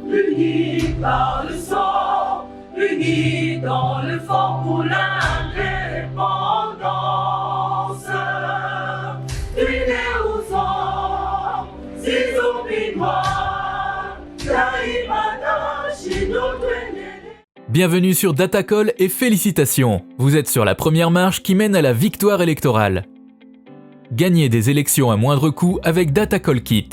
unis par le sang, unis dans le fort pour l'indépendance. Unis aux hommes, si oubliez-moi, Taïmana, Chinoto. Bienvenue sur Datacall et félicitations, vous êtes sur la première marche qui mène à la victoire électorale. Gagnez des élections à moindre coût avec Datacall Kit.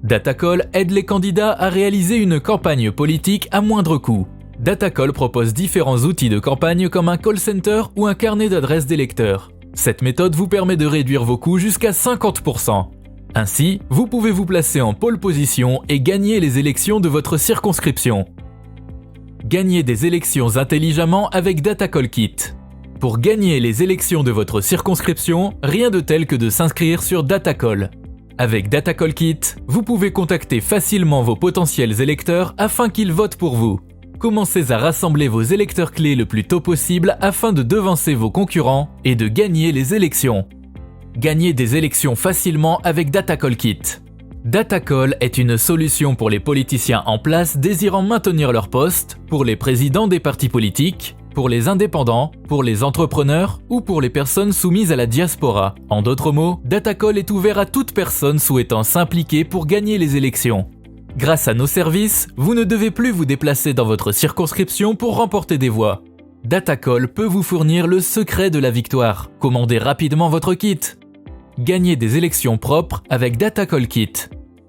Datacall aide les candidats à réaliser une campagne politique à moindre coût. Datacall propose différents outils de campagne comme un call center ou un carnet d'adresses d'électeurs. Cette méthode vous permet de réduire vos coûts jusqu'à 50%. Ainsi, vous pouvez vous placer en pole position et gagner les élections de votre circonscription. Gagnez des élections intelligemment avec Datacall Kit. Pour gagner les élections de votre circonscription, rien de tel que de s'inscrire sur Datacall. Avec Datacall Kit, vous pouvez contacter facilement vos potentiels électeurs afin qu'ils votent pour vous. Commencez à rassembler vos électeurs clés le plus tôt possible afin de devancer vos concurrents et de gagner les élections. Gagnez des élections facilement avec Datacall Kit. Datacall est une solution pour les politiciens en place désirant maintenir leur poste, pour les présidents des partis politiques, pour les indépendants, pour les entrepreneurs ou pour les personnes soumises à la diaspora. En d'autres mots, Datacall est ouvert à toute personne souhaitant s'impliquer pour gagner les élections. Grâce à nos services, vous ne devez plus vous déplacer dans votre circonscription pour remporter des voix. Datacall peut vous fournir le secret de la victoire. Commandez rapidement votre kit. Gagnez des élections propres avec Datacall Kit.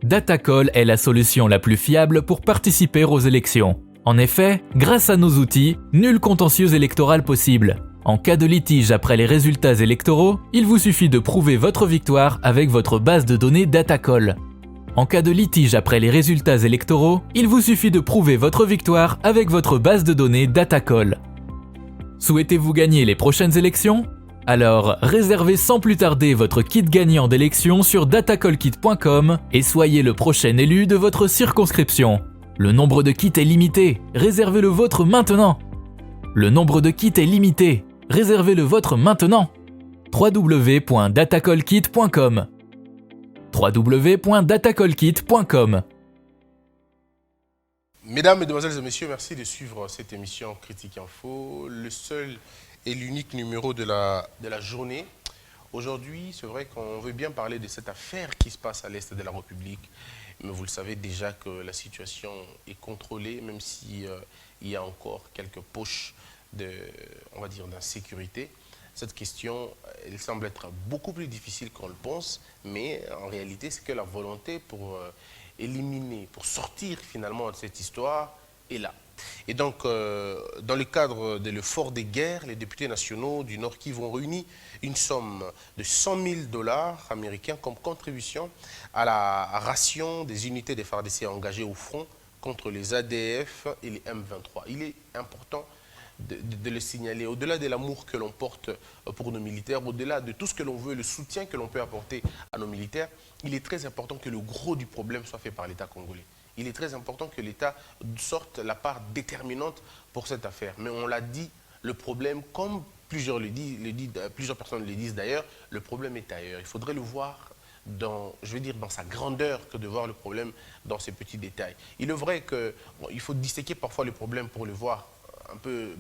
Datacall est la solution la plus fiable pour participer aux élections. En effet, grâce à nos outils, nul contentieux électoral possible. En cas de litige après les résultats électoraux, il vous suffit de prouver votre victoire avec votre base de données Datacall. En cas de litige après les résultats électoraux, il vous suffit de prouver votre victoire avec votre base de données Datacall. Souhaitez-vous gagner les prochaines élections ? Alors, réservez sans plus tarder votre kit gagnant d'élection sur datacallkit.com et soyez le prochain élu de votre circonscription. Le nombre de kits est limité, réservez le vôtre maintenant. Le nombre de kits est limité, réservez le vôtre maintenant. www.datacallkit.com www.datacallkit.com. Mesdames, Mesdemoiselles et Messieurs, merci de suivre cette émission Critique Info, le seul et l'unique numéro de la journée. Aujourd'hui, c'est vrai qu'on veut bien parler de cette affaire qui se passe à l'Est de la République, mais vous le savez déjà que la situation est contrôlée, même s'il y a encore quelques poches d'insécurité. Cette question, elle semble être beaucoup plus difficile qu'on le pense, mais en réalité, c'est que la volonté pour éliminer, pour sortir finalement de cette histoire est là. Et donc, dans le cadre de l'effort des guerres, les députés nationaux du Nord Kivu ont réuni une somme de 100 000 $ américains comme contribution à la ration des unités des FARDC engagées au front contre les ADF et les M23. Il est important de le signaler, au-delà de l'amour que l'on porte pour nos militaires, au-delà de tout ce que l'on veut, le soutien que l'on peut apporter à nos militaires, il est très important que le gros du problème soit fait par l'État congolais. Il est très important que l'État sorte la part déterminante pour cette affaire. Mais on l'a dit, le problème, comme plusieurs personnes le disent d'ailleurs, le problème est ailleurs. Il faudrait le voir dans sa grandeur que de voir le problème dans ces petits détails. Il est vrai qu'il faut disséquer parfois le problème pour le voir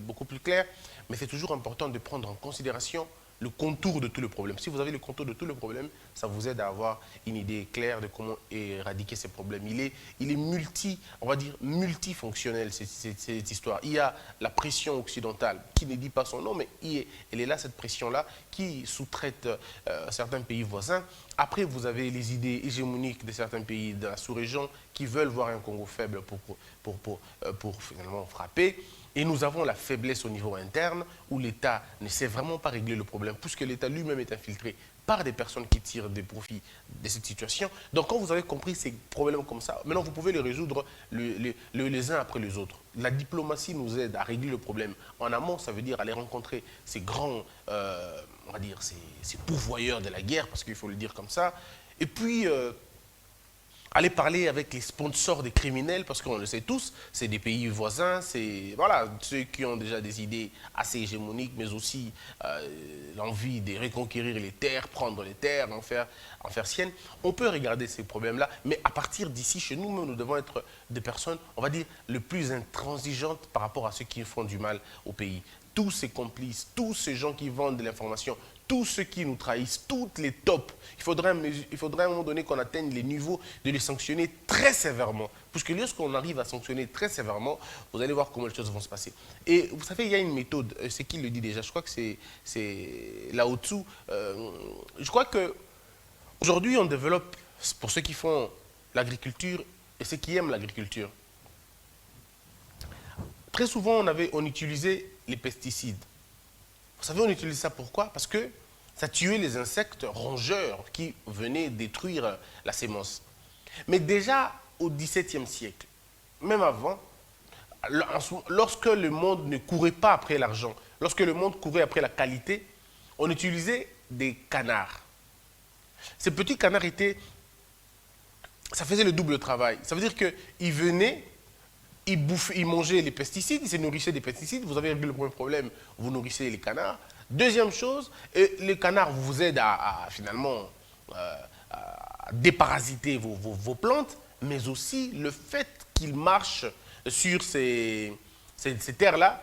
beaucoup plus clair, mais c'est toujours important de prendre en considération le contour de tout le problème. Si vous avez le contour de tout le problème, ça vous aide à avoir une idée claire de comment éradiquer ces problèmes. Il est multifonctionnel, cette histoire. Il y a la pression occidentale qui ne dit pas son nom, mais elle est là, cette pression-là, qui sous-traite certains pays voisins. Après, vous avez les idées hégémoniques de certains pays de la sous-région qui veulent voir un Congo faible pour finalement frapper. Et nous avons la faiblesse au niveau interne où l'État ne sait vraiment pas régler le problème puisque l'État lui-même est infiltré par des personnes qui tirent des profits de cette situation. Donc quand vous avez compris ces problèmes comme ça, maintenant vous pouvez les résoudre les uns après les autres. La diplomatie nous aide à régler le problème. En amont, ça veut dire aller rencontrer ces grands, ces pourvoyeurs de la guerre, parce qu'il faut le dire comme ça. Et puis, aller parler avec les sponsors des criminels, parce qu'on le sait tous, c'est des pays voisins, c'est voilà, ceux qui ont déjà des idées assez hégémoniques, mais aussi l'envie de reconquérir les terres, prendre les terres, en faire siennes. On peut regarder ces problèmes-là, mais à partir d'ici, chez nous, nous devons être des personnes, on va dire, les plus intransigeantes par rapport à ceux qui font du mal au pays. Tous ces complices, tous ces gens qui vendent de l'information, tous ceux qui nous trahissent, toutes les tops, il faudrait à un moment donné qu'on atteigne les niveaux de les sanctionner très sévèrement. Parce que lorsqu'on arrive à sanctionner très sévèrement, vous allez voir comment les choses vont se passer. Et vous savez, il y a une méthode, c'est qui le dit déjà, je crois que c'est Lao Tzu. Je crois qu'aujourd'hui, on développe, pour ceux qui font l'agriculture et ceux qui aiment l'agriculture, très souvent, on utilisait les pesticides. Vous savez, on utilise ça pourquoi? Parce que ça tuait les insectes rongeurs qui venaient détruire la sémence. Mais déjà au XVIIe siècle, même avant, lorsque le monde ne courait pas après l'argent, lorsque le monde courait après la qualité, on utilisait des canards. Ces petits canards ça faisait le double travail. Ça veut dire qu'ils venaient, ils mangeaient les pesticides, ils se nourrissaient des pesticides. Vous avez réglé le premier problème, vous nourrissez les canards. Deuxième chose, les canards vous aident finalement à déparasiter vos plantes, mais aussi le fait qu'ils marchent sur ces terres-là,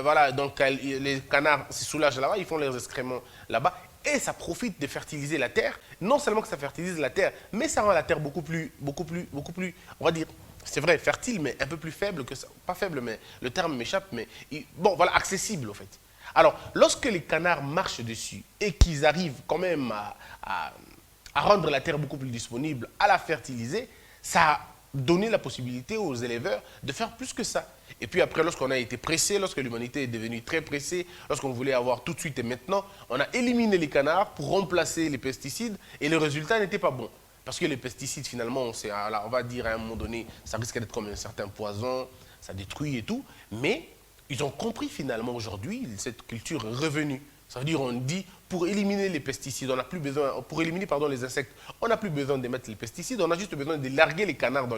voilà, donc les canards se soulagent là-bas, ils font leurs excréments là-bas, et ça profite de fertiliser la terre. Non seulement que ça fertilise la terre, mais ça rend la terre beaucoup plus, on va dire, c'est vrai, fertile, mais un peu plus faible que ça. Pas faible, mais le terme m'échappe, mais bon, voilà, accessible, en fait. Alors, lorsque les canards marchent dessus et qu'ils arrivent quand même à rendre la terre beaucoup plus disponible, à la fertiliser, ça a donné la possibilité aux éleveurs de faire plus que ça. Et puis après, lorsqu'on a été pressé, lorsque l'humanité est devenue très pressée, lorsqu'on voulait avoir tout de suite et maintenant, on a éliminé les canards pour remplacer les pesticides et le résultat n'était pas bon. Parce que les pesticides, finalement, on va dire à un moment donné, ça risque d'être comme un certain poison, ça détruit et tout. Mais ils ont compris finalement aujourd'hui, cette culture est revenue. Ça veut dire, on dit, pour éliminer les pesticides, on n'a plus besoin, pour éliminer les insectes, on n'a plus besoin de mettre les pesticides, on a juste besoin de larguer les canards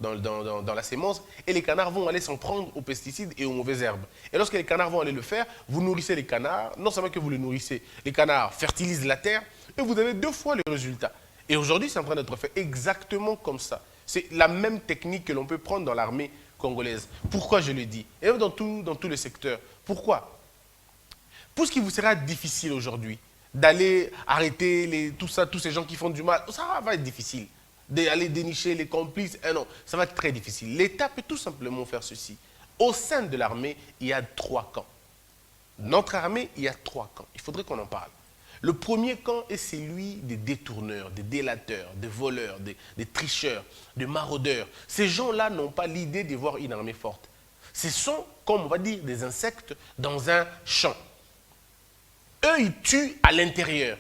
dans la sémence et les canards vont aller s'en prendre aux pesticides et aux mauvaises herbes. Et lorsque les canards vont aller le faire, vous nourrissez les canards, non seulement que vous les nourrissez, les canards fertilisent la terre et vous avez 2 fois le résultat. Et aujourd'hui, c'est en train d'être fait exactement comme ça. C'est la même technique que l'on peut prendre dans l'armée congolaise. Pourquoi je le dis? Et même dans tous les secteurs. Pourquoi? Pour ce qui vous sera difficile aujourd'hui, d'aller arrêter tous ces gens qui font du mal, ça va être difficile. D'aller dénicher les complices, non, ça va être très difficile. L'État peut tout simplement faire ceci. Au sein de l'armée, il y a 3 camps. Notre armée, il y a 3 camps. Il faudrait qu'on en parle. Le premier camp est celui des détourneurs, des délateurs, des voleurs, des tricheurs, des maraudeurs. Ces gens-là n'ont pas l'idée de voir une armée forte. Ce sont, comme on va dire, des insectes dans un champ. Eux, ils tuent à l'intérieur.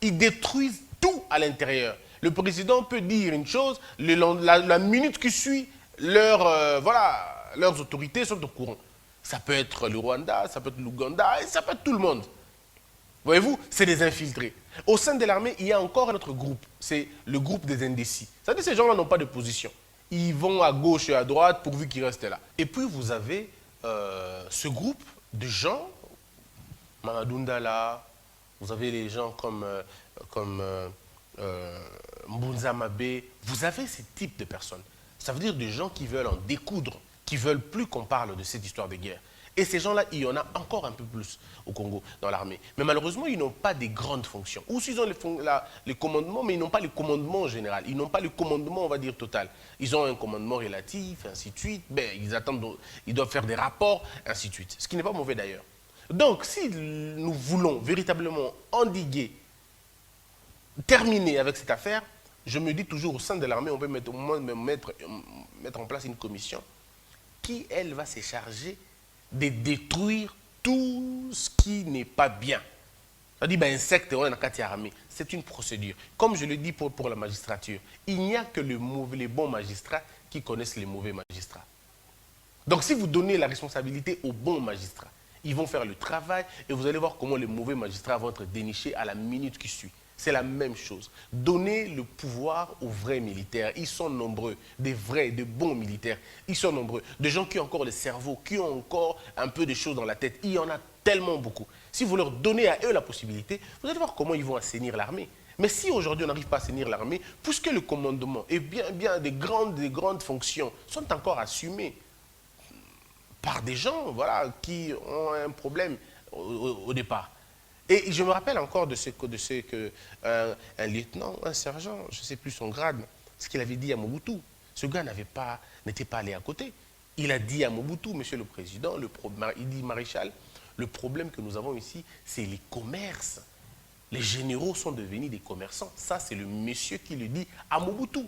Ils détruisent tout à l'intérieur. Le président peut dire une chose, la minute qui suit, leurs autorités sont au courant. Ça peut être le Rwanda, ça peut être l'Ouganda, et ça peut être tout le monde. Voyez-vous, c'est des infiltrés. Au sein de l'armée, il y a encore un autre groupe. C'est le groupe des indécis. C'est-à-dire que ces gens-là n'ont pas de position. Ils vont à gauche et à droite pourvu qu'ils restent là. Et puis, vous avez ce groupe de gens, Mamadou Ndala, vous avez les gens comme Mbunza Mabé. Vous avez ce type de personnes. Ça veut dire des gens qui veulent en découdre, qui ne veulent plus qu'on parle de cette histoire de guerre. Et ces gens-là, il y en a encore un peu plus au Congo, dans l'armée. Mais malheureusement, ils n'ont pas des grandes fonctions. Ou s'ils ont les commandements, mais ils n'ont pas le commandement en général. Ils n'ont pas le commandement, on va dire, total. Ils ont un commandement relatif, ainsi de suite. Ben, ils doivent faire des rapports, ainsi de suite. Ce qui n'est pas mauvais d'ailleurs. Donc, si nous voulons véritablement endiguer, terminer avec cette affaire, je me dis toujours, au sein de l'armée, on peut mettre en place une commission qui, elle, va se charger de détruire tout ce qui n'est pas bien. C'est-à-dire, insectes, on a armée. C'est une procédure. Comme je le dis pour la magistrature, il n'y a que les bons magistrats qui connaissent les mauvais magistrats. Donc, si vous donnez la responsabilité aux bons magistrats, ils vont faire le travail et vous allez voir comment les mauvais magistrats vont être dénichés à la minute qui suit. C'est la même chose. Donner le pouvoir aux vrais militaires. Ils sont nombreux, des vrais, de bons militaires. Ils sont nombreux. Des gens qui ont encore le cerveau, qui ont encore un peu de choses dans la tête. Il y en a tellement beaucoup. Si vous leur donnez à eux la possibilité, vous allez voir comment ils vont assainir l'armée. Mais si aujourd'hui on n'arrive pas à assainir l'armée, puisque le commandement et bien des grandes fonctions sont encore assumées par des gens voilà, qui ont un problème au départ. Et je me rappelle encore de ce que un lieutenant, un sergent, je ne sais plus son grade, ce qu'il avait dit à Mobutu. Ce gars n'était pas allé à côté. Il a dit à Mobutu, monsieur le président, il dit maréchal, le problème que nous avons ici, c'est les commerces. Les généraux sont devenus des commerçants. Ça, c'est le monsieur qui le dit à Mobutu.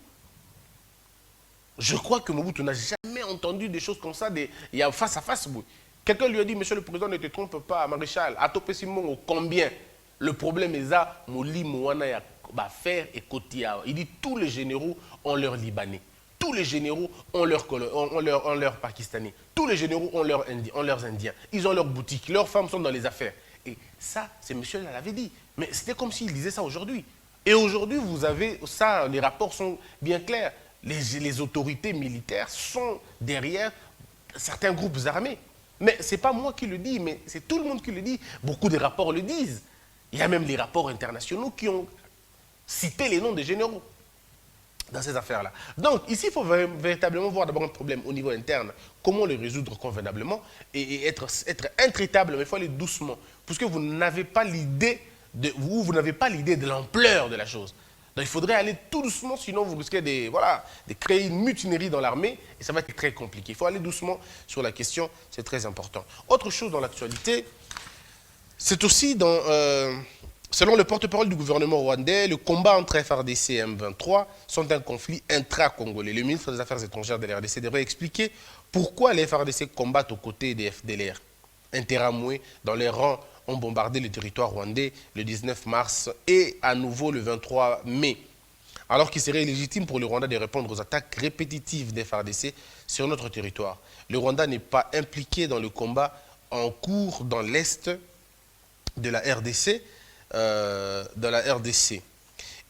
Je crois que Mobutu n'a jamais entendu des choses comme ça, il y a face à face. Quelqu'un lui a dit, monsieur le président, ne te trompe pas, maréchal, à Topé Simon, combien? Le problème est ça, Moli, Mouana, Faire et Kotia. Il dit, tous les généraux ont leur Libanais. Tous les généraux ont leur Pakistanais. Tous les généraux ont leurs Indiens. Ils ont leurs boutiques. Leurs femmes sont dans les affaires. Et ça, c'est monsieur l'avait dit. Mais c'était comme s'il disait ça aujourd'hui. Et aujourd'hui, vous avez ça, les rapports sont bien clairs. Les autorités militaires sont derrière certains groupes armés. Mais ce n'est pas moi qui le dis, mais c'est tout le monde qui le dit. Beaucoup de rapports le disent. Il y a même les rapports internationaux qui ont cité les noms des généraux dans ces affaires-là. Donc, ici, il faut véritablement voir d'abord un problème au niveau interne, comment le résoudre convenablement et être intraitable, mais il faut aller doucement, puisque vous n'avez pas l'idée de l'ampleur de la chose. Donc, il faudrait aller tout doucement, sinon vous risquez de créer une mutinerie dans l'armée et ça va être très compliqué. Il faut aller doucement sur la question, c'est très important. Autre chose dans l'actualité, c'est aussi selon le porte-parole du gouvernement rwandais, le combat entre FARDC et M23 sont un conflit intra-congolais. Le ministre des Affaires étrangères de la RDC devrait expliquer pourquoi les FARDC combattent aux côtés des FDLR. Interamoué, dans les rangs, ont bombardé le territoire rwandais le 19 mars et à nouveau le 23 mai. Alors qu'il serait légitime pour le Rwanda de répondre aux attaques répétitives des FARDC sur notre territoire. Le Rwanda n'est pas impliqué dans le combat en cours dans l'Est de la RDC,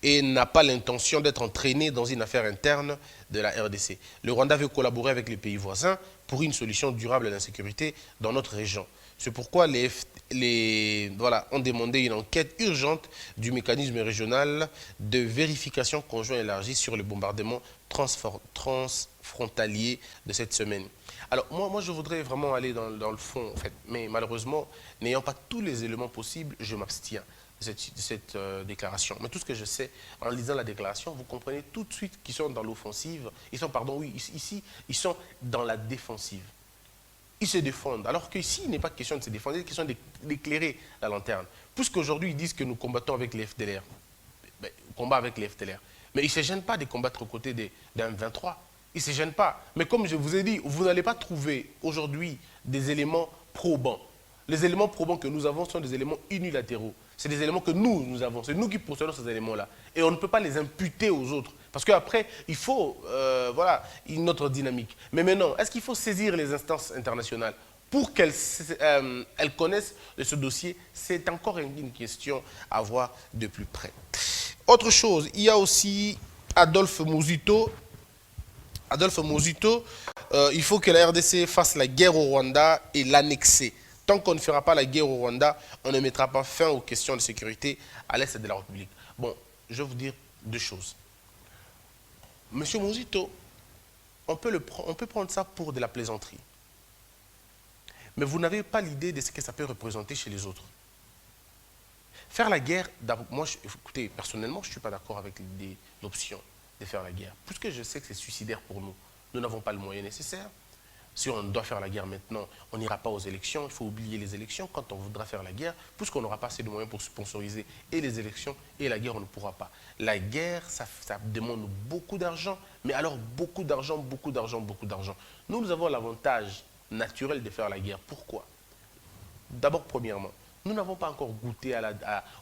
et n'a pas l'intention d'être entraîné dans une affaire interne de la RDC. Le Rwanda veut collaborer avec les pays voisins pour une solution durable à l'insécurité dans notre région. C'est pourquoi ont demandé une enquête urgente du mécanisme régional de vérification conjoint élargi sur le bombardement transfrontalier de cette semaine. Alors, moi, je voudrais vraiment aller dans le fond, en fait, mais malheureusement, n'ayant pas tous les éléments possibles, je m'abstiens de cette déclaration. Mais tout ce que je sais, en lisant la déclaration, vous comprenez tout de suite qu'ils sont dans l'offensive. Ils sont dans la défensive. Ils se défendent. Alors qu'ici, il n'est pas question de se défendre, il est question d'éclairer la lanterne. Puisqu'aujourd'hui, ils disent que nous combattons avec les FDLR. Combat avec les FDLR. Mais ils ne se gênent pas de combattre aux côtés d'un 23. Ils ne se gênent pas. Mais comme je vous ai dit, vous n'allez pas trouver aujourd'hui des éléments probants. Les éléments probants que nous avons sont des éléments unilatéraux. C'est des éléments que nous avons. C'est nous qui possédons ces éléments-là. Et on ne peut pas les imputer aux autres. Parce qu'après, il faut une autre dynamique. Mais maintenant, est-ce qu'il faut saisir les instances internationales pour qu'elles connaissent de ce dossier? C'est encore une question à voir de plus près. Autre chose, il y a aussi Adolphe Muzito. Il faut que la RDC fasse la guerre au Rwanda et l'annexer. Tant qu'on ne fera pas la guerre au Rwanda, on ne mettra pas fin aux questions de sécurité à l'est de la République. Bon, je vais vous dire deux choses. Monsieur Muzito, on peut prendre ça pour de la plaisanterie. Mais vous n'avez pas l'idée de ce que ça peut représenter chez les autres. Faire la guerre, moi, écoutez, personnellement, je ne suis pas d'accord avec l'option de faire la guerre. Puisque je sais que c'est suicidaire pour nous. Nous n'avons pas le moyen nécessaire. Si on doit faire la guerre maintenant, on n'ira pas aux élections. Il faut oublier les élections quand on voudra faire la guerre, puisqu'on n'aura pas assez de moyens pour sponsoriser et les élections et la guerre, on ne pourra pas. La guerre, ça demande beaucoup d'argent, mais alors beaucoup d'argent, beaucoup d'argent, beaucoup d'argent. Nous avons l'avantage naturel de faire la guerre. Pourquoi? D'abord, premièrement, nous n'avons pas encore goûté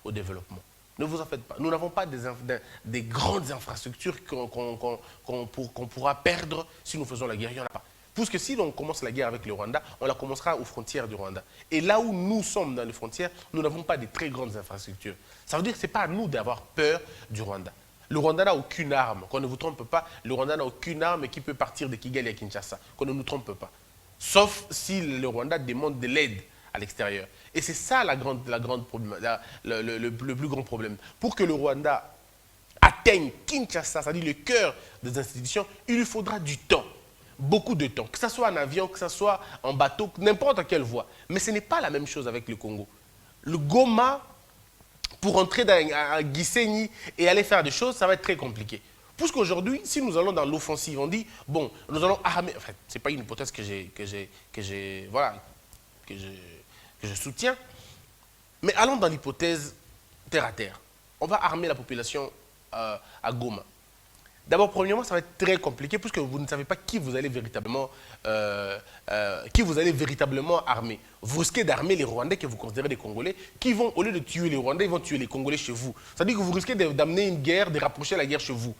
au développement. Ne vous en faites pas. Nous n'avons pas des grandes infrastructures qu'on pourra perdre si nous faisons la guerre. Il n'y en a pas. Puisque si l'on commence la guerre avec le Rwanda, on la commencera aux frontières du Rwanda. Et là où nous sommes dans les frontières, nous n'avons pas de très grandes infrastructures. Ça veut dire que ce n'est pas à nous d'avoir peur du Rwanda. Le Rwanda n'a aucune arme, qu'on ne vous trompe pas, le Rwanda n'a aucune arme qui peut partir de Kigali à Kinshasa, qu'on ne nous trompe pas. Sauf si le Rwanda demande de l'aide à l'extérieur. Et c'est ça le plus grand problème. Pour que le Rwanda atteigne Kinshasa, c'est-à-dire le cœur des institutions, il lui faudra du temps. Beaucoup de temps. Que ce soit en avion, que ce soit en bateau, n'importe quelle voie. Mais ce n'est pas la même chose avec le Congo. Le Goma, pour entrer à Gisenyi et aller faire des choses, ça va être très compliqué. Puisqu'aujourd'hui, si nous allons dans l'offensive, on dit, bon, nous allons armer... Enfin, ce n'est pas une hypothèse que je soutiens. Mais allons dans l'hypothèse terre à terre. On va armer la population à Goma. D'abord, premièrement, ça va être très compliqué puisque vous ne savez pas qui vous allez véritablement armer. Vous risquez d'armer les Rwandais que vous considérez des Congolais qui vont, au lieu de tuer les Rwandais, ils vont tuer les Congolais chez vous. C'est-à-dire que vous risquez d'amener une guerre, de rapprocher la guerre chez vous.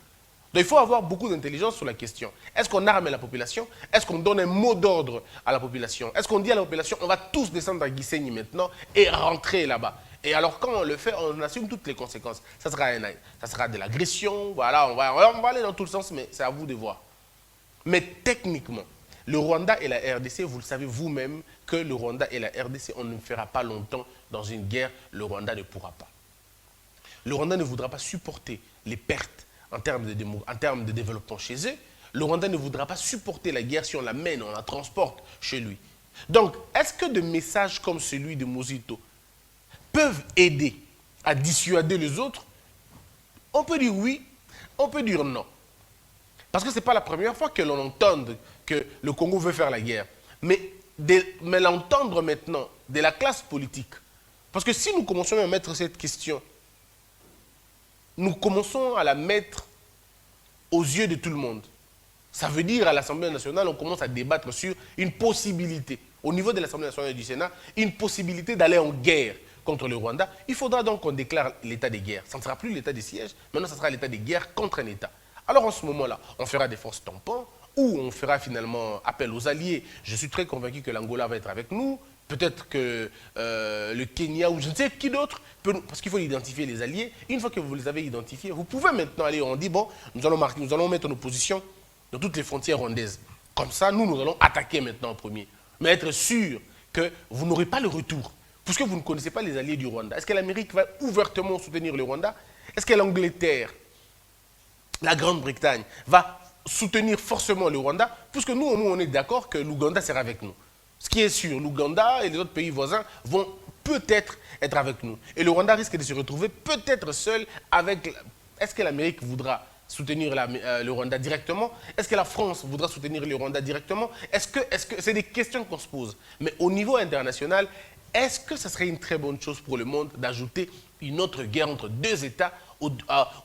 Donc il faut avoir beaucoup d'intelligence sur la question. Est-ce qu'on arme la population? Est-ce qu'on donne un mot d'ordre à la population? Est-ce qu'on dit à la population, on va tous descendre à Gisenyi maintenant et rentrer là-bas? Et alors quand on le fait, on assume toutes les conséquences. Ça sera de l'agression, voilà, on va aller dans tout le sens, mais c'est à vous de voir. Mais techniquement, le Rwanda et la RDC, vous le savez vous-même, que le Rwanda et la RDC, on ne fera pas longtemps dans une guerre, le Rwanda ne pourra pas. Le Rwanda ne voudra pas supporter les pertes en termes de développement chez eux. Le Rwanda ne voudra pas supporter la guerre si on la mène, on la transporte chez lui. Donc, est-ce que des messages comme celui de Mosito peuvent aider à dissuader les autres? On peut dire oui, on peut dire non. Parce que ce n'est pas la première fois que l'on entend que le Congo veut faire la guerre. Mais l'entendre maintenant de la classe politique. Parce que si nous commençons à mettre cette question, nous commençons à la mettre aux yeux de tout le monde. Ça veut dire à l'Assemblée nationale, on commence à débattre sur une possibilité, au niveau de l'Assemblée nationale et du Sénat, une possibilité d'aller en guerre contre le Rwanda. Il faudra donc qu'on déclare l'état de guerre. Ça ne sera plus l'état de siège, maintenant ça sera l'état de guerre contre un État. Alors en ce moment-là, on fera des forces tampons, ou on fera finalement appel aux alliés. Je suis très convaincu que l'Angola va être avec nous, peut-être que le Kenya ou je ne sais qui d'autre, parce qu'il faut identifier les alliés. Une fois que vous les avez identifiés, vous pouvez maintenant aller, on dit, bon, nous allons mettre nos positions dans toutes les frontières rwandaises. Comme ça, nous allons attaquer maintenant en premier. Mais être sûr que vous n'aurez pas le retour, puisque vous ne connaissez pas les alliés du Rwanda. Est-ce que l'Amérique va ouvertement soutenir le Rwanda? Est-ce que l'Angleterre, la Grande-Bretagne, va soutenir forcément le Rwanda? Puisque nous, on est d'accord que l'Ouganda sera avec nous. Ce qui est sûr, l'Ouganda et les autres pays voisins vont peut-être être avec nous. Et le Rwanda risque de se retrouver peut-être seul avec... Est-ce que l'Amérique voudra soutenir le Rwanda directement? Est-ce que la France voudra soutenir le Rwanda directement? C'est des questions qu'on se pose. Mais au niveau international, est-ce que ce serait une très bonne chose pour le monde d'ajouter une autre guerre entre deux États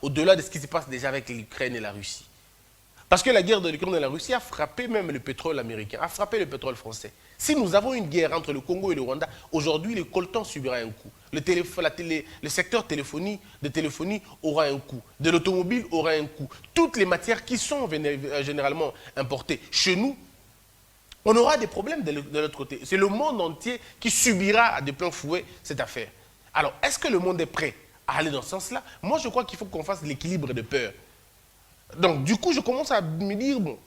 au-delà de ce qui se passe déjà avec l'Ukraine et la Russie? Parce que la guerre de l'Ukraine et la Russie a frappé même le pétrole américain, a frappé le pétrole français. Si nous avons une guerre entre le Congo et le Rwanda, aujourd'hui, le coltan subira un coup. Le secteur de téléphonie aura un coût. De l'automobile aura un coût. Toutes les matières qui sont généralement importées chez nous, on aura des problèmes de l'autre côté. C'est le monde entier qui subira de plein fouet cette affaire. Alors, est-ce que le monde est prêt à aller dans ce sens-là? Moi, je crois qu'il faut qu'on fasse l'équilibre de peur. Donc, du coup, je commence à me dire, bon,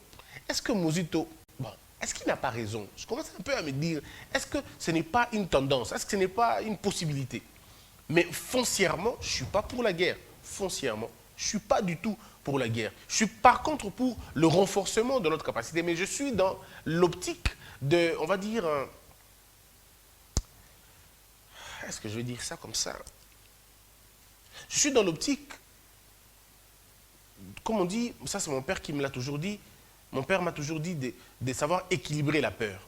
est-ce que Mosito, bon, est-ce qu'il n'a pas raison? Je commence un peu à me dire, est-ce que ce n'est pas une tendance? Est-ce que ce n'est pas une possibilité? Mais foncièrement, je ne suis pas pour la guerre. Foncièrement, je ne suis pas du tout pour la guerre. Je suis par contre pour le renforcement de notre capacité, mais je suis dans l'optique de, on va dire, est-ce que je vais dire ça comme ça? Je suis dans l'optique, comme on dit, ça c'est mon père qui me l'a toujours dit, mon père m'a toujours dit de savoir équilibrer la peur.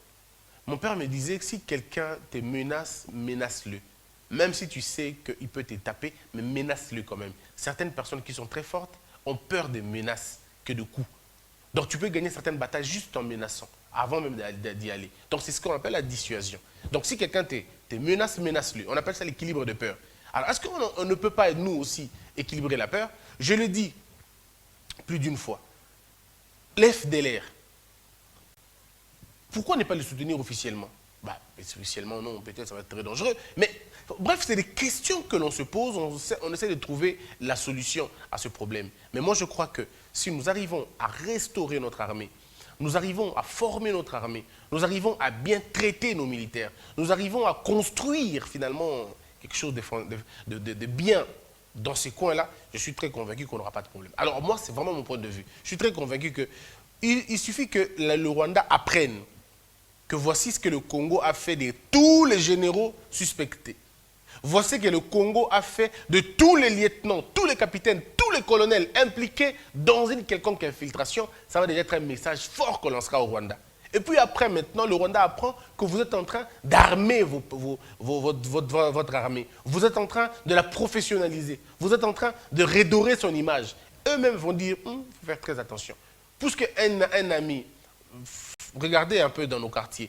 Mon père me disait que si quelqu'un te menace, menace-le. Même si tu sais qu'il peut te taper, mais menace-le quand même. Certaines personnes qui sont très fortes ont peur des menaces que de coups. Donc tu peux gagner certaines batailles juste en menaçant, avant même d'y aller. Donc c'est ce qu'on appelle la dissuasion. Donc si quelqu'un te menace, menace-le. On appelle ça l'équilibre de peur. Alors est-ce qu'on ne peut pas, nous aussi, équilibrer la peur? Je le dis plus d'une fois. L'FDLR, Pourquoi ne pas les soutenir officiellement? Bah, officiellement, non, peut-être ça va être très dangereux. Mais bref, c'est des questions que l'on se pose, on essaie de trouver la solution à ce problème. Mais moi, je crois que si nous arrivons à restaurer notre armée, nous arrivons à former notre armée, nous arrivons à bien traiter nos militaires, nous arrivons à construire finalement quelque chose de bien dans ces coins-là, je suis très convaincu qu'on n'aura pas de problème. Alors moi, c'est vraiment mon point de vue. Je suis très convaincu qu'il suffit que le Rwanda apprenne que voici ce que le Congo a fait de tous les généraux suspectés. Voici ce que le Congo a fait de tous les lieutenants, tous les capitaines, tous les colonels impliqués dans une quelconque infiltration. Ça va déjà être un message fort qu'on lancera au Rwanda. Et puis après, maintenant, le Rwanda apprend que vous êtes en train d'armer votre armée. Vous êtes en train de la professionnaliser. Vous êtes en train de redorer son image. Eux-mêmes vont dire, il faut faire très attention. Puisque un ami, regardez un peu dans nos quartiers.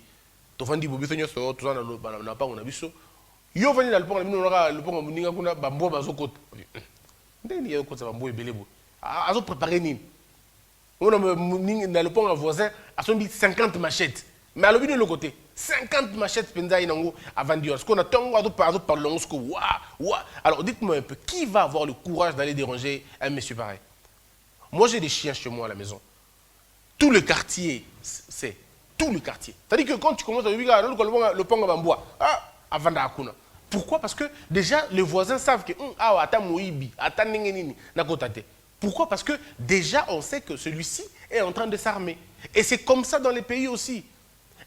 Yo vani na luponga mino naka luponga muninga kuna bambo bazokota. Ndeni yo kota bambo ebelebo. Azo préparer nini. On a na luponga voisin a son 50 machettes. Mais à l'autre côté, 50 machettes penza inango avant Dieu. Parce qu'on a tant de parler alors dites-moi un peu, qui va avoir le courage d'aller déranger un monsieur pareil? Moi j'ai des chiens chez moi à la maison. Tout le quartier, c'est tout le quartier. C'est-à-dire que quand tu commences à vivre le pont à bois, avant d'Akuna. Pourquoi? Parce que déjà les voisins savent que pourquoi? Parce que déjà on sait que celui-ci est en train de s'armer. Et c'est comme ça dans les pays aussi.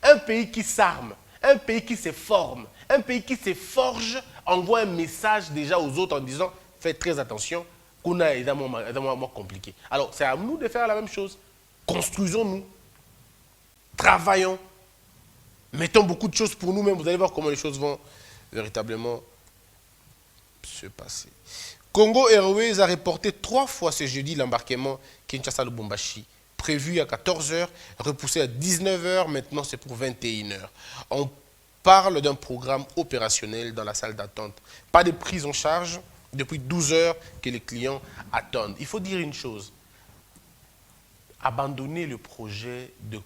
Un pays qui s'arme, un pays qui se forme, un pays qui se forge, envoie un message déjà aux autres en disant faites très attention, qu'on a évidemment compliqué. Alors c'est à nous de faire la même chose. Construisons-nous, travaillons, mettons beaucoup de choses pour nous-mêmes. Vous allez voir comment les choses vont véritablement se passer. Congo Airways a reporté 3 fois ce jeudi l'embarquement Kinshasa-Lubumbashi, prévu à 14 h, repoussé à 19 h, maintenant c'est pour 21 h. On parle d'un programme opérationnel dans la salle d'attente. Pas de prise en charge depuis 12 h que les clients attendent. Il faut dire une chose. Abandonner le projet de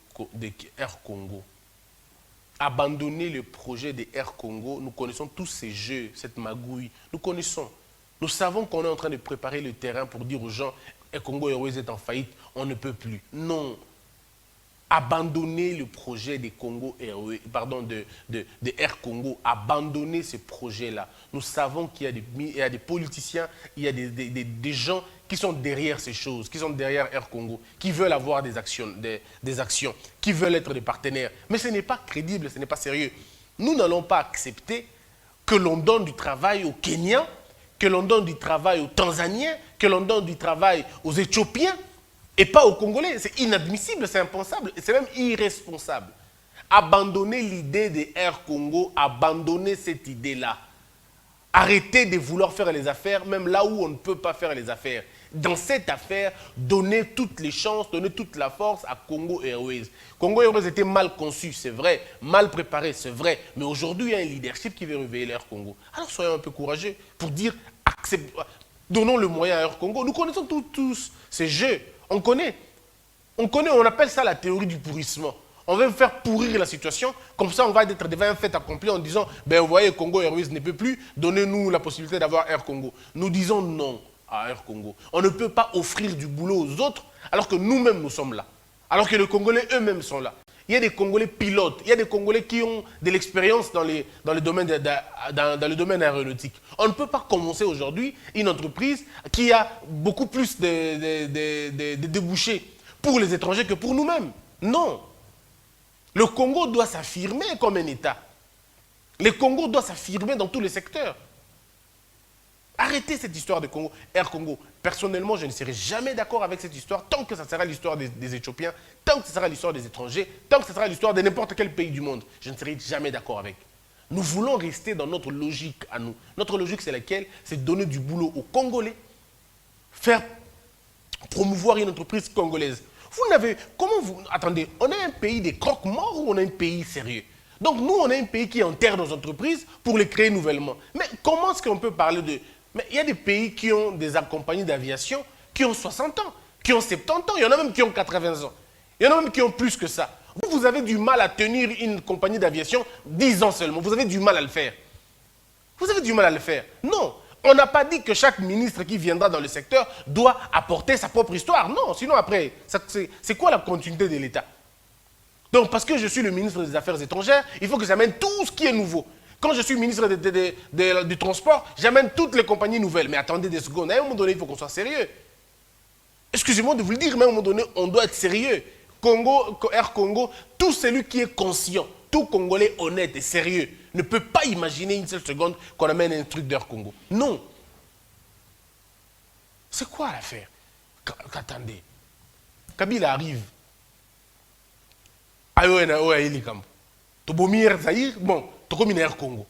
Air Congo. Abandonner le projet de Air Congo. Nous connaissons tous ces jeux, cette magouille. Nous connaissons. Nous savons qu'on est en train de préparer le terrain pour dire aux gens Air Congo Airways est en faillite, on ne peut plus. Non. Abandonner le projet de Congo Airways, pardon, de Air Congo. Abandonner ce projet-là. Nous savons qu'il y a des politiciens, il y a des gens qui sont derrière ces choses, qui sont derrière Air Congo, qui veulent avoir des actions, qui veulent être des partenaires. Mais ce n'est pas crédible, ce n'est pas sérieux. Nous n'allons pas accepter que l'on donne du travail aux Kenyans, que l'on donne du travail aux Tanzaniens, que l'on donne du travail aux Éthiopiens, et pas aux Congolais. C'est inadmissible, c'est impensable, et c'est même irresponsable. Abandonner l'idée de Air Congo, abandonner cette idée-là. Arrêtez de vouloir faire les affaires, même là où on ne peut pas faire les affaires. Dans cette affaire, donnez toutes les chances, donnez toute la force à Congo Airways. Congo Airways était mal conçu, c'est vrai, mal préparé, c'est vrai, mais aujourd'hui, il y a un leadership qui veut réveiller l'Air Congo. Alors soyons un peu courageux pour dire, donnons le moyen à Air Congo. Nous connaissons tous ces jeux, on connaît, on appelle ça la théorie du pourrissement. On veut faire pourrir la situation, comme ça on va être devant un fait accompli en disant, ben vous voyez, Congo Airways ne peut plus, donnez-nous la possibilité d'avoir Air Congo. Nous disons non à Air Congo. On ne peut pas offrir du boulot aux autres alors que nous-mêmes nous sommes là. Alors que les Congolais eux-mêmes sont là. Il y a des Congolais pilotes, il y a des Congolais qui ont de l'expérience dans le domaine aéronautique. On ne peut pas commencer aujourd'hui une entreprise qui a beaucoup plus de débouchés pour les étrangers que pour nous-mêmes. Non. Le Congo doit s'affirmer comme un État. Le Congo doit s'affirmer dans tous les secteurs. Arrêtez cette histoire de Congo, Air Congo. Personnellement, je ne serai jamais d'accord avec cette histoire tant que ça sera l'histoire des Éthiopiens, tant que ça sera l'histoire des étrangers, tant que ça sera l'histoire de n'importe quel pays du monde. Je ne serai jamais d'accord avec. Nous voulons rester dans notre logique à nous. Notre logique, c'est laquelle? C'est donner du boulot aux Congolais, faire promouvoir une entreprise congolaise. Attendez, on a un pays des croque-morts ou on a un pays sérieux? Donc nous, on a un pays qui enterre nos entreprises pour les créer nouvellement. Mais comment est-ce qu'on peut parler de... Mais il y a des pays qui ont des compagnies d'aviation qui ont 60 ans, qui ont 70 ans, il y en a même qui ont 80 ans. Il y en a même qui ont plus que ça. Vous avez du mal à tenir une compagnie d'aviation 10 ans seulement. Vous avez du mal à le faire. Vous avez du mal à le faire. Non. On n'a pas dit que chaque ministre qui viendra dans le secteur doit apporter sa propre histoire. Non, sinon après, c'est quoi la continuité de l'État? Donc, parce que je suis le ministre des Affaires étrangères, il faut que j'amène tout ce qui est nouveau. Quand je suis ministre du Transport, j'amène toutes les compagnies nouvelles. Mais attendez des secondes, à un moment donné, il faut qu'on soit sérieux. Excusez-moi de vous le dire, mais à un moment donné, on doit être sérieux. Air Congo, tout celui qui est conscient, tout Congolais honnête et sérieux, ne peut pas imaginer une seule seconde qu'on amène un truc d'Air Congo. Non. C'est quoi l'affaire? Attendez. Kabila arrive. Bon, Air Congo.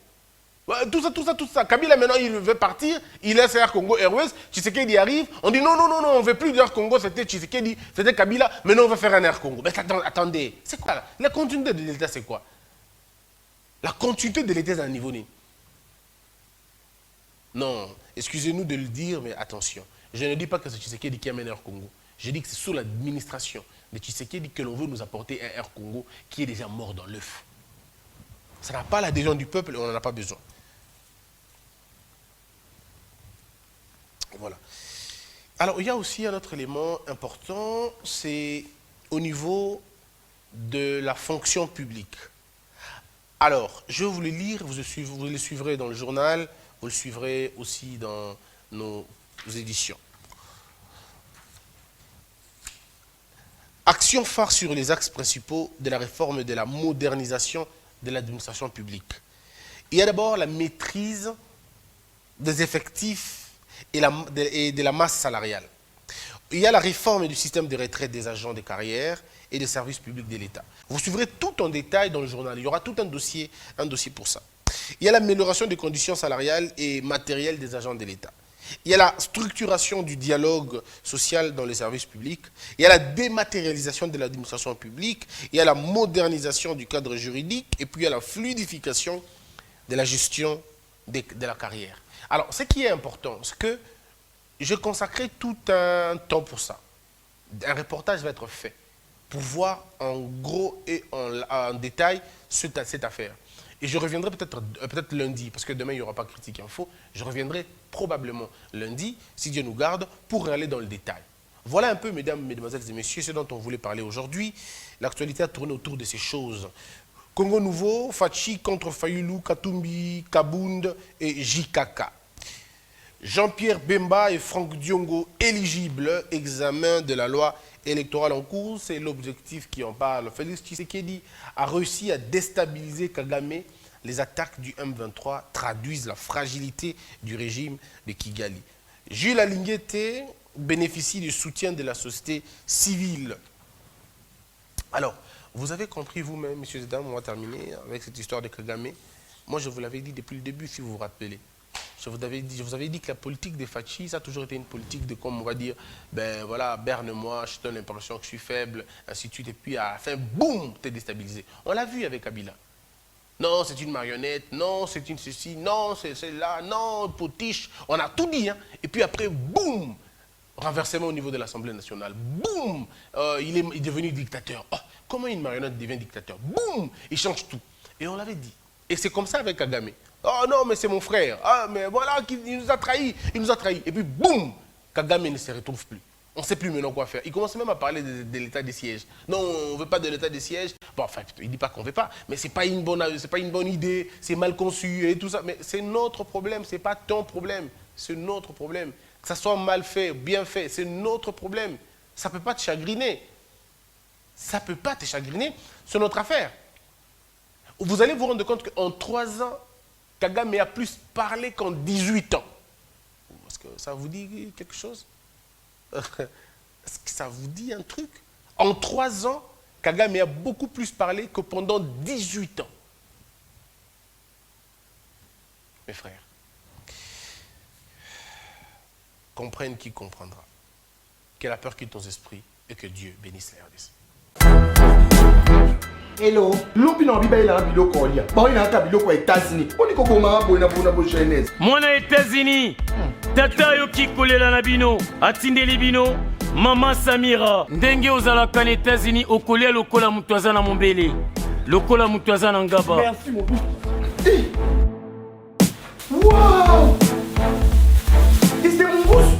Tout ça. Kabila maintenant il veut partir, il laisse Air Congo Airways, Tshisekedi arrive, on dit non, on ne veut plus d'Air Congo, c'était Tshisekedi, c'était Kabila, maintenant on veut faire un Air Congo. Mais attendez, c'est quoi? La continuité de l'État c'est quoi? La continuité de l'État c'est un niveau ni. Non, excusez-nous de le dire, mais attention. Je ne dis pas que c'est Tshisekedi qui amène Air Congo. Je dis que c'est sous l'administration de Tshisekedi que l'on veut nous apporter un Air Congo qui est déjà mort dans l'œuf. Ça n'a pas l'adhésion du peuple et on n'en a pas besoin. Voilà. Alors, il y a aussi un autre élément important, c'est au niveau de la fonction publique. Alors, je vais vous le lire, vous le suivrez dans le journal, vous le suivrez aussi dans nos éditions. Action phare sur les axes principaux de la réforme et de la modernisation de l'administration publique. Il y a d'abord la maîtrise des effectifs et de la masse salariale. Il y a la réforme du système de retraite des agents de carrière et des services publics de l'État. Vous suivrez tout en détail dans le journal. Il y aura tout un dossier pour ça. Il y a l'amélioration des conditions salariales et matérielles des agents de l'État. Il y a la structuration du dialogue social dans les services publics. Il y a la dématérialisation de l'administration publique. Il y a la modernisation du cadre juridique. Et puis il y a la fluidification de la gestion de la carrière. Alors, ce qui est important, c'est que je consacrerai tout un temps pour ça. Un reportage va être fait pour voir en gros et en détail cette affaire. Et je reviendrai peut-être lundi, parce que demain, il n'y aura pas Critique Info. Je reviendrai probablement lundi, si Dieu nous garde, pour aller dans le détail. Voilà un peu, mesdames, mesdemoiselles et messieurs, ce dont on voulait parler aujourd'hui. L'actualité a tourné autour de ces choses. Congo Nouveau, Fachi contre Fayulu, Katumbi, Kabound et Jikaka. Jean-Pierre Bemba et Franck Diongo éligibles, examen de la loi électorale en cours, c'est l'objectif qui en parle. Félix Tshisekedi a réussi à déstabiliser Kagame. Les attaques du M23 traduisent la fragilité du régime de Kigali. Jules Alinguete bénéficie du soutien de la société civile. Alors, vous avez compris vous-même, messieurs et dames, on va terminer avec cette histoire de Kagame. Moi, je vous l'avais dit depuis le début, si vous vous rappelez. Je vous avais dit que la politique des Fachi, ça a toujours été une politique de, comme on va dire, ben voilà, berne-moi, je te donne l'impression que je suis faible, ainsi de suite, et puis à la fin, boum, t'es déstabilisé. On l'a vu avec Kabila. Non, c'est une marionnette, non, c'est une ceci, non, c'est celle-là, non, potiche, on a tout dit, hein. Et puis après, boum, renversement au niveau de l'Assemblée nationale, boum, il est devenu dictateur. Oh, comment une marionnette devient dictateur? Boum, il change tout. Et on l'avait dit. Et c'est comme ça avec Kagame. Oh non, mais c'est mon frère. Ah, mais voilà, il nous a trahis. Il nous a trahis. Et puis, boum, Kagame ne se retrouve plus. On ne sait plus maintenant quoi faire. Il commence même à parler de l'état des sièges. Non, on ne veut pas de l'état des sièges. Bon, enfin, il ne dit pas qu'on ne veut pas. Mais ce n'est pas une bonne idée. C'est mal conçu et tout ça. Mais c'est notre problème. Ce n'est pas ton problème. C'est notre problème. Que ça soit mal fait, bien fait, c'est notre problème. Ça ne peut pas te chagriner. Ça ne peut pas te chagriner. C'est notre affaire. Vous allez vous rendre compte qu'en 3 ans, Kagame a plus parlé qu'en 18 ans. Est-ce que ça vous dit quelque chose? Est-ce que ça vous dit un truc? En 3 ans, Kagame a beaucoup plus parlé que pendant 18 ans. Mes frères, comprenne qui comprendra. Que la peur quitte ton esprit et que Dieu bénisse les RDC. Hello. Lupi na biba ila bilo ko lia. Ba ina ka bilo ko États-Unis. Oni ko boma bo ina bo jeunesse. Mwana États-Unis. Tata yo ki kolela na bino, atindeli bino, Mama Samira, ndenge ozalaka na États-Unis okolia lokola mutu aza na mombele. Lokola mutu aza na ngaba. Merci mon but. Wow! Et c'est mon bouche.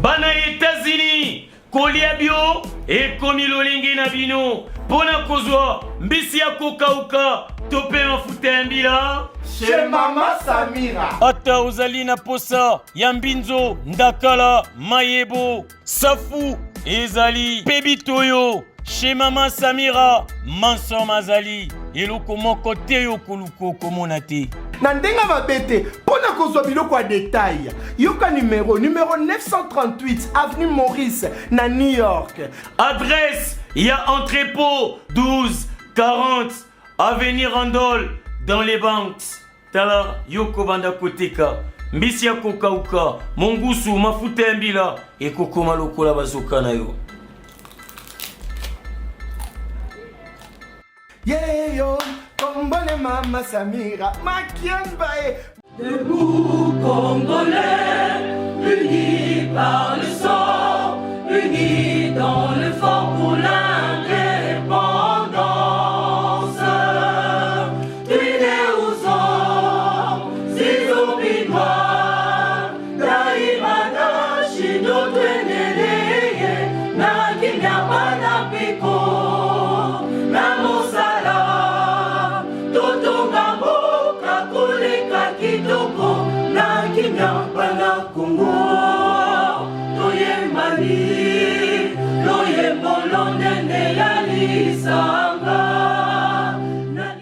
Bana États-Unis, kolia bio ekomi lolingi na bino. Pona kozwa mbisi ya kokauka tope mafuta ya mbila. Chez Mama Samira. Ata ozali na posa ya mbinzo, ndakala, mayebo, safu, ezali, pebitoyo. Chez Mama Samira, manso mazali. Eloko moko te yo koluko komona te. Na ndenga babete, pona kozwa biloko ya détail. Yoka numéro 938 avenue Maurice na New York. Adresse, il y a entrepôt 12 40 avenue Randol dans les banques. Tala yoko banda koteka. Mbisi ya kokauka, mongusu, mafuta ya mbila, ekokoma lokola bazoka na yo. Yeah yo, kombone Mama Samira, makiambae. Debout Congolais, unis par le sang, unis dans le fort pour l'indépendance. Tués aux hommes, ces opinois, Daimana, Chino, Tweneleye, Nakinya, Panapiko, Namosala, Totongambo, Kakuleka, Kitoko, Nakinya, Panakungo, Toye Mali, Loye Molonene, Yalisanga.